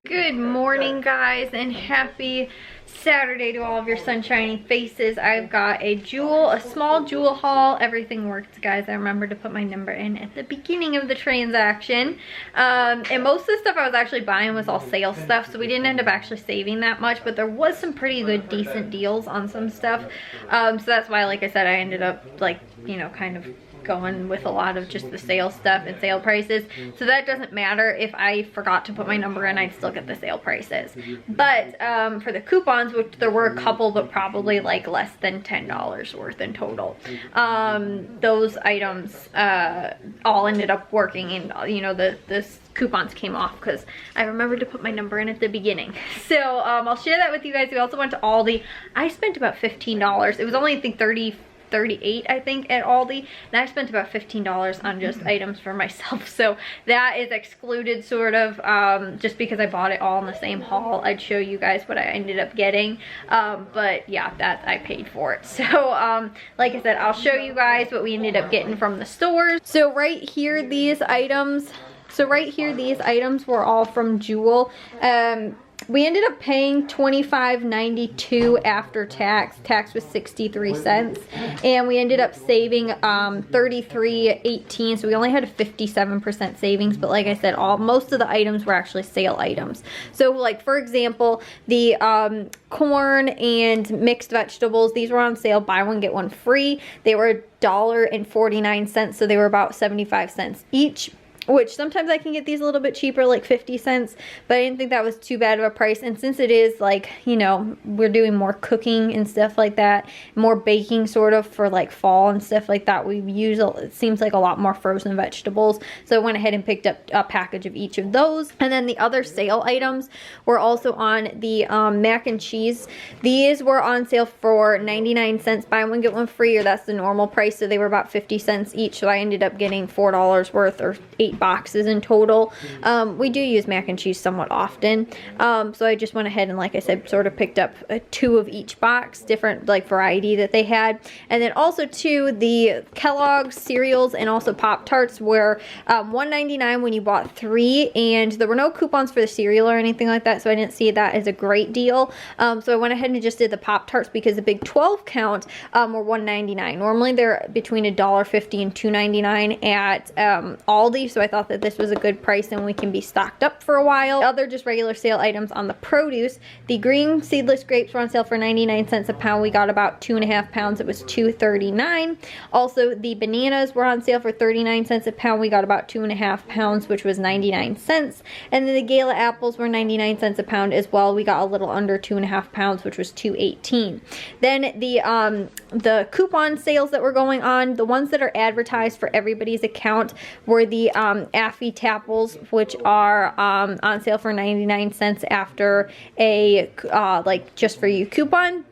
Good morning, guys, and happy Saturday to all of your sunshiny faces. I've got a small jewel haul. Everything worked, guys. I remembered to put my number in at the beginning of the transaction. And most of the stuff I was actually buying was all sale stuff, so we didn't end up actually saving that much, but there was some pretty good, decent deals on some stuff. So that's why, like I said, I ended up, like, you know, kind of going with a lot of just the sale stuff and sale prices, so that doesn't matter. If I forgot to put my number in, I'd still get the sale prices. But for the coupons, which there were a couple, but probably like less than $10 worth in total, those items all ended up working, and you know, the coupons came off because I remembered to put my number in at the beginning. So I'll share that with you guys. We also went to Aldi. I spent about $15. It was only, I think, $38, I think, at Aldi, and I spent about $15 on just items for myself, so that is excluded, sort of, just because I bought it all in the same haul. I'd show you guys what I ended up getting, but yeah, that I paid for it. So like I said, I'll show you guys what we ended up getting from the stores. So right here, these items were all from Jewel. We ended up paying $25.92 after tax. Tax was 63 cents, and we ended up saving $33.18. So we only had a 57% savings, but like I said, most of the items were actually sale items. So, like, for example, the corn and mixed vegetables, these were on sale, buy one get one free. They were $1.49, so they were about 75 cents each, which sometimes I can get these a little bit cheaper, like 50 cents, but I didn't think that was too bad of a price. And since it is, like, you know, we're doing more cooking and stuff like that, more baking sort of for like fall and stuff like that, we use, it seems like, a lot more frozen vegetables. So I went ahead and picked up a package of each of those. And then the other sale items were also on the mac and cheese. These were on sale for 99 cents, buy one get one free, or that's the normal price. So they were about 50 cents each. So I ended up getting $4 worth, or 8 boxes in total. We do use mac and cheese somewhat often, so I just went ahead and, like I said, sort of picked up 2 of each box, different like variety that they had. And then also too, the Kellogg's cereals and also Pop-Tarts were $1.99 when you bought 3, and there were no coupons for the cereal or anything like that, so I didn't see that as a great deal. So I went ahead and just did the Pop-Tarts because the big 12 count were $1.99. Normally they're between $1.50 and $2.99 at Aldi, so I thought that this was a good price and we can be stocked up for a while. Other just regular sale items on the produce, the green seedless grapes were on sale for 99 cents a pound. We got about 2.5 pounds. It was $2.39. Also, the bananas were on sale for 39 cents a pound. We got about 2.5 pounds, which was 99 cents. And then the Gala apples were 99 cents a pound as well. We got a little under 2.5 pounds, which was $2.18. Then the coupon sales that were going on, the ones that are advertised for everybody's account, were the Affy Tapples, which are on sale for 99 cents after a like just for you coupon.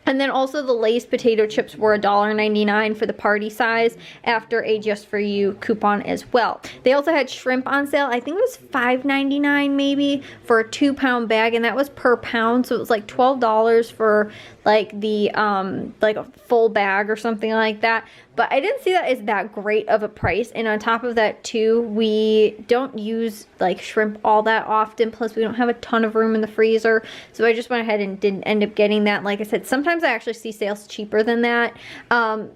And then also the Lay's potato chips were $1.99 for the party size after a just for you coupon as well. They also had shrimp on sale. I think it was $5.99 maybe for a 2-pound bag, and that was per pound, so it was like $12 for like the like a full bag or something like that. But I didn't see that as that great of a price. And on top of that too, we don't use like shrimp all that often, plus we don't have a ton of room in the freezer, so I just went ahead and didn't end up getting that. Like I said, sometimes I actually see sales cheaper than that.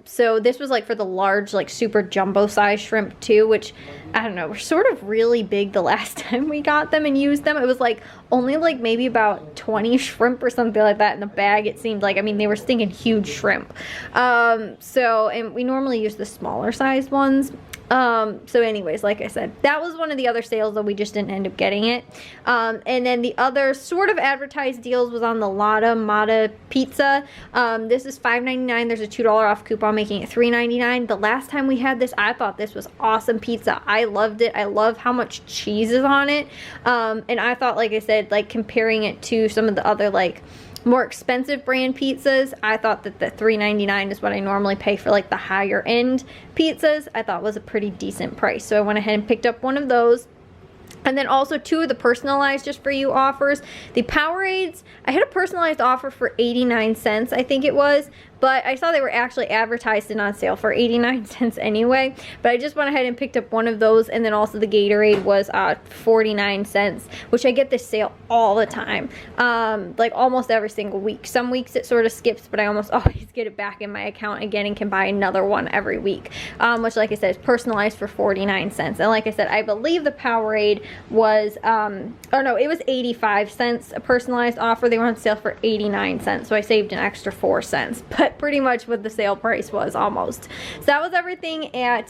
So this was like for the large, like super jumbo size shrimp too, which I don't know, were sort of really big the last time we got them and used them. It was like only like maybe about 20 shrimp or something like that in the bag, it seemed like. I mean, they were stinking huge shrimp. And we normally use the smaller sized ones. So anyways, like I said, that was one of the other sales that we just didn't end up getting it. And then the other sort of advertised deals was on the Lada pizza. This is $5.99. There's a $2 off coupon making it $3.99. The last time we had this, I thought this was awesome pizza. I loved it. I love how much cheese is on it. And I thought, like I said, like comparing it to some of the other like more expensive brand pizzas, I thought that the $3.99 is what I normally pay for like the higher end pizzas. I thought was a pretty decent price, so I went ahead and picked up one of those. And then also 2 of the personalized just for you offers. The Powerades, I had a personalized offer for 89 cents, I think it was, but I saw they were actually advertised and on sale for 89 cents anyway. But I just went ahead and picked up one of those, and then also the Gatorade was 49 cents, which I get this sale all the time, like almost every single week. Some weeks it sort of skips, but I almost always get it back in my account again and can buy another one every week, which, like I said, is personalized for 49 cents. And like I said, I believe the Powerade was, oh no, it was 85 cents, a personalized offer. They were on sale for 89 cents, so I saved an extra 4 cents, but pretty much what the sale price was almost. So that was everything at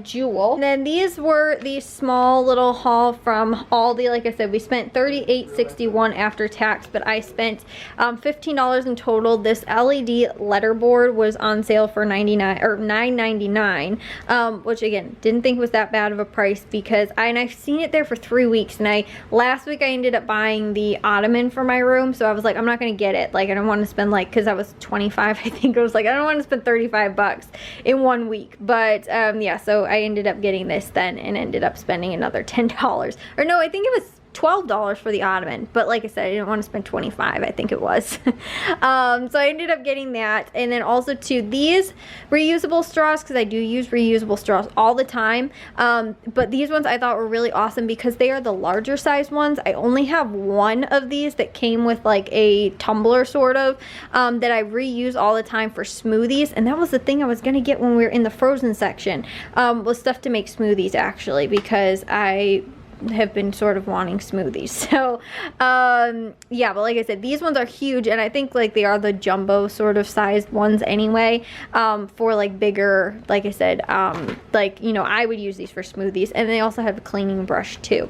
Jewel. And then these were the small little haul from Aldi. Like I said, we spent $38.61 after tax, but I spent $15 in total. This LED letterboard was on sale for $9.99, which again, didn't think was that bad of a price because I've seen it there for 3 weeks, and last week I ended up buying the ottoman for my room, so I was like, I'm not gonna get it. Like, I don't want to spend, like, because I was 25, I think. I was like, I don't want to spend 35 bucks in 1 week. But yeah, so I ended up getting this then and ended up spending another $10. Or no, I think it was $12 for the ottoman, but like I said, I didn't want to spend 25, I think it was. So I ended up getting that. And then also to these reusable straws, because I do use reusable straws all the time, but these ones I thought were really awesome because they are the larger size ones. I only have one of these that came with like a tumbler sort of, that I reuse all the time for smoothies, and that was the thing I was gonna get when we were in the frozen section, was stuff to make smoothies actually, because I have been sort of wanting smoothies. So yeah, but like I said, these ones are huge, and I think like they are the jumbo sort of sized ones anyway, for like bigger, like I said, like, you know, I would use these for smoothies. And they also have a cleaning brush too,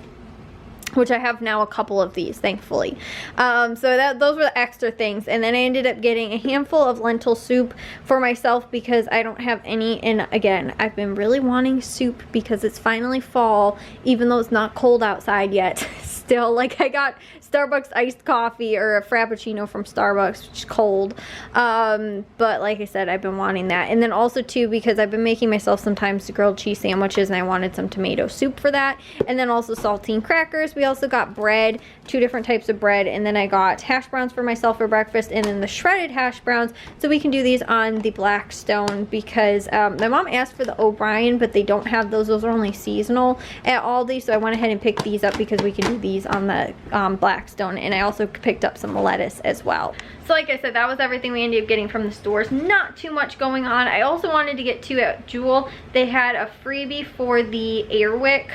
which I have now a couple of these, thankfully. So those were the extra things. And then I ended up getting a handful of lentil soup for myself because I don't have any. And again, I've been really wanting soup because it's finally fall, even though it's not cold outside yet. Still, like, I got Starbucks iced coffee, or a Frappuccino from Starbucks, which is cold. But like I said, I've been wanting that. And then also too, because I've been making myself sometimes grilled cheese sandwiches, and I wanted some tomato soup for that. And then also saltine crackers. We also got bread, 2 different types of bread, and then I got hash browns for myself for breakfast, and then the shredded hash browns, so we can do these on the Blackstone, because my mom asked for the O'Brien, but they don't have those. Those are only seasonal at Aldi, so I went ahead and picked these up because we can do these on the Blackstone. And I also picked up some lettuce as well. So like I said, that was everything we ended up getting from the stores. Not too much going on. I also wanted to get to at Jewel. They had a freebie for the Airwick,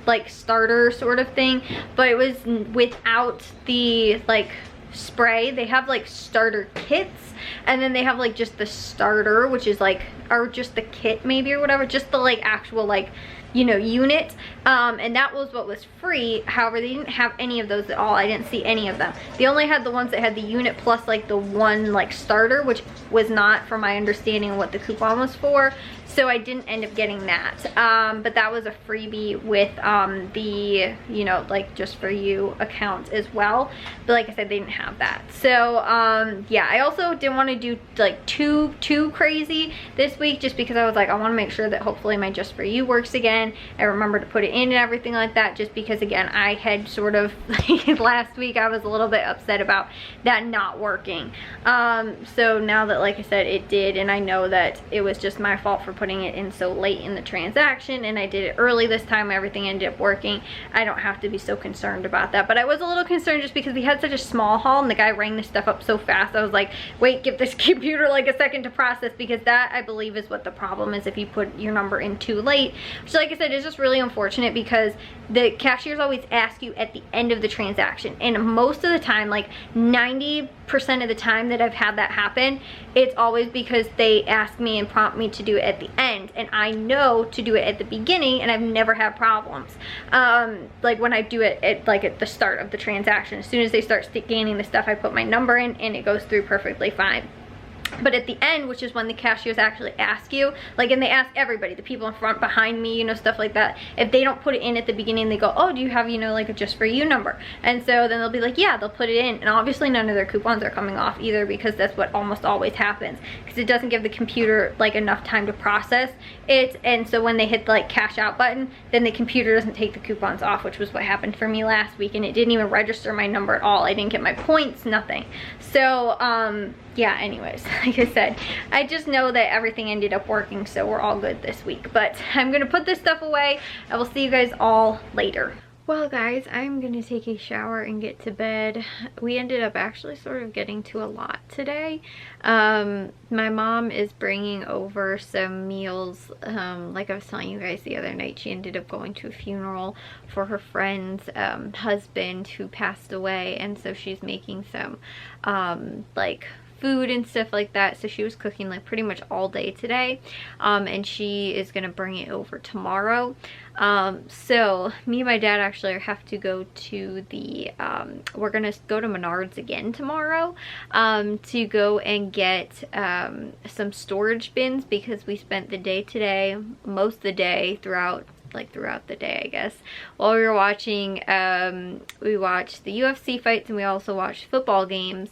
like starter sort of thing, but it was without the like spray. They have like starter kits, and then they have like just the starter, which is like, or just the kit maybe, or whatever, just the like actual like, you know, unit, and that was what was free. However, they didn't have any of those at all. I didn't see any of them. They only had the ones that had the unit plus like the one like starter, which was not, from my understanding, what the coupon was for. So I didn't end up getting that, but that was a freebie with the, you know, like just for you account as well. But like I said, they didn't have that. So yeah, I also didn't want to do like too crazy this week, just because I was like, I want to make sure that hopefully my just for you works again. I remember to put it in and everything like that, just because again, I had sort of like last week I was a little bit upset about that not working. So now that, like I said, it did, and I know that it was just my fault for putting it in so late in the transaction, and I did it early this time, everything ended up working. I don't have to be so concerned about that, but I was a little concerned just because we had such a small haul and the guy rang this stuff up so fast. I was like, wait, give this computer like a second to process, because that, I believe, is what the problem is if you put your number in too late, which, like I said, is just really unfortunate, because the cashiers always ask you at the end of the transaction, and most of the time, like 90% of the time that I've had that happen, it's always because they ask me and prompt me to do it at the end, and I know to do it at the beginning, and I've never had problems. Like when I do it at the start of the transaction, as soon as they start scanning the stuff, I put my number in and it goes through perfectly fine. But at the end, which is when the cashiers actually ask you, like, and they ask everybody, the people in front, behind me, you know, stuff like that. If they don't put it in at the beginning, they go, oh, do you have, you know, like a just for you number? And so then they'll be like, yeah, they'll put it in. And obviously none of their coupons are coming off either, because that's what almost always happens. Because because it doesn't give the computer like enough time to process it, and so when they hit the like cash out button, then the computer doesn't take the coupons off, which was what happened for me last week, and it didn't even register my number at all. I didn't get my points, nothing. So yeah, anyways, like I said, I just know that everything ended up working, so we're all good this week. But I'm gonna put this stuff away. I will see you guys all later. Well guys, I'm gonna take a shower and get to bed. We ended up actually sort of getting to a lot today. My mom is bringing over some meals. Like I was telling you guys the other night, she ended up going to a funeral for her friend's husband who passed away, and so she's making some like food and stuff like that. So she was cooking like pretty much all day today, and she is gonna bring it over tomorrow. So me and my dad actually have to go to the we're gonna go to Menards again tomorrow to go and get some storage bins, because we spent the day today, most of the day, throughout the day, I guess, while we were watching, we watched the UFC fights, and we also watched football games.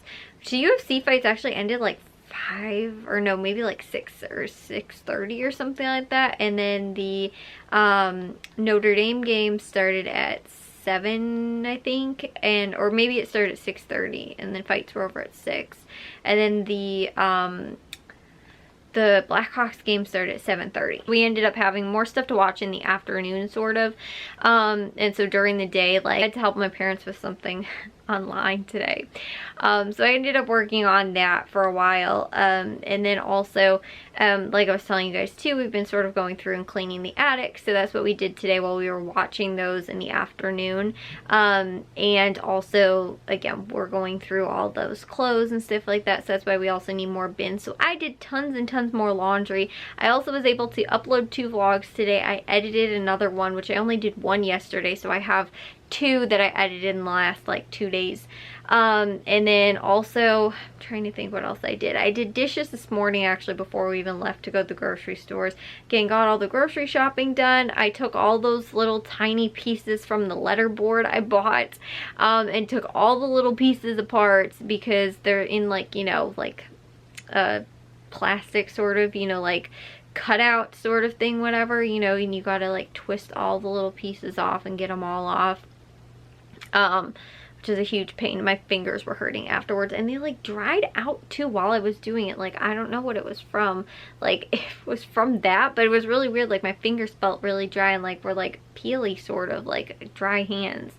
The UFC fights actually ended like 5, or no, maybe like 6 or 6:30 or something like that, and then the Notre Dame game started at 7, I think, and or maybe it started at 6:30, and then fights were over at 6, and then the Blackhawks game started at 7:30. We ended up having more stuff to watch in the afternoon, sort of, and so during the day, like, I had to help my parents with something online today, so I ended up working on that for a while, and then also, like I was telling you guys too, we've been sort of going through and cleaning the attic, so that's what we did today while we were watching those in the afternoon, and also, again, we're going through all those clothes and stuff like that, so that's why we also need more bins. So I did tons and tons more laundry. I also was able to upload 2 vlogs today. I edited another one, which I only did one yesterday, so I have 2 that I edited in the last like 2 days. And then also, I'm trying to think what else I did. I did dishes this morning, actually, before we even left to go to the grocery stores. Again, got all the grocery shopping done. I took all those little tiny pieces from the letter board I bought, and took all the little pieces apart, because they're in like, you know, like plastic sort of, you know, like cutout sort of thing, whatever, you know, and you gotta like twist all the little pieces off and get them all off, which is a huge pain. My fingers were hurting afterwards, and they like dried out too while I was doing it. Like, I don't know what it was from, like it was from that, but it was really weird. Like, my fingers felt really dry and like were like peely, sort of like dry hands.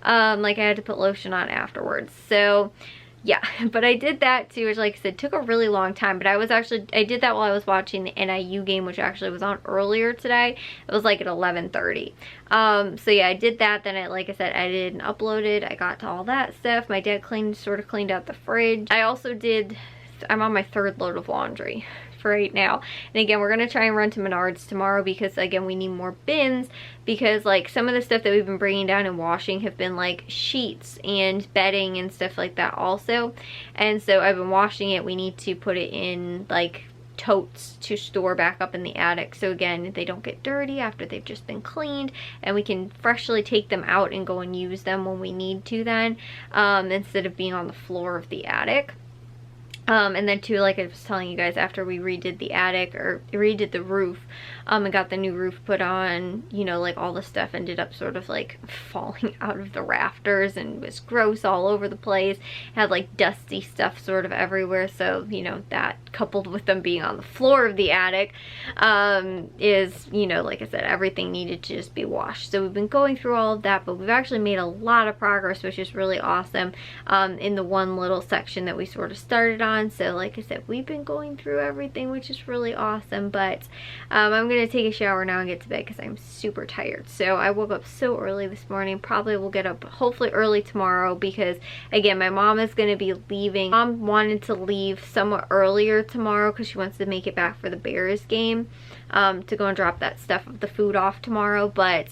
Like I had to put lotion on afterwards. So yeah, but I did that too, which, like I said, took a really long time, but I did that while I was watching the NIU game, which actually was on earlier today. It was like at 11:30. So yeah, I did that, then like I said, edited and uploaded. I got to all that stuff. My dad sort of cleaned out the fridge. I also I'm on my 3rd load of laundry for right now, and again, we're gonna try and run to Menards tomorrow, because again, we need more bins, because like some of the stuff that we've been bringing down and washing have been like sheets and bedding and stuff like that also, and so I've been washing it. We need to put it in like totes to store back up in the attic, so again, they don't get dirty after they've just been cleaned, and we can freshly take them out and go and use them when we need to then, instead of being on the floor of the attic. And then too, like I was telling you guys, after we redid the attic, or redid the roof, and got the new roof put on, you know, like all the stuff ended up sort of like falling out of the rafters and was gross all over the place. Had like dusty stuff sort of everywhere, so, you know, that coupled with them being on the floor of the attic, is, you know, like I said, everything needed to just be washed. So we've been going through all of that, but we've actually made a lot of progress, which is really awesome, in the one little section that we sort of started on. So like I said, we've been going through everything, which is really awesome. But I'm gonna take a shower now and get to bed, because I'm super tired. So I woke up so early this morning. Probably will get up hopefully early tomorrow, because again, my mom is going to be leaving. Mom wanted to leave somewhat earlier tomorrow because she wants to make it back for the Bears game, to go and drop that stuff of the food off tomorrow. But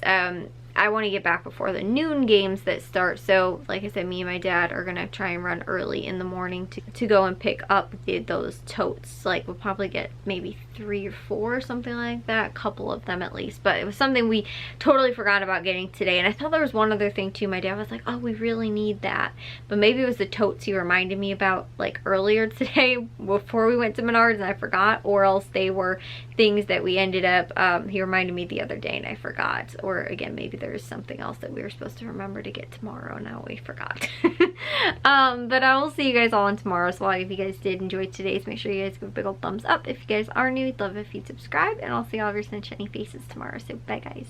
I want to get back before the noon games that start. So like I said, me and my dad are gonna try and run early in the morning to go and pick up those totes. Like, we'll probably get maybe 3 or 4 or something like that, a couple of them at least, but it was something we totally forgot about getting today. And I thought there was one other thing too. My dad was like, oh, we really need that, but maybe it was the totes he reminded me about like earlier today before we went to Menards and I forgot, or else they were things that we ended up, he reminded me the other day and I forgot, or again, maybe there's something else that we were supposed to remember to get tomorrow, now we forgot. But I will see you guys all in tomorrow's vlog. If you guys did enjoy today's, make sure you guys give a big old thumbs up. If you guys are new, I'd love it if you'd subscribe, and I'll see all of your sunshiny faces tomorrow. So bye guys.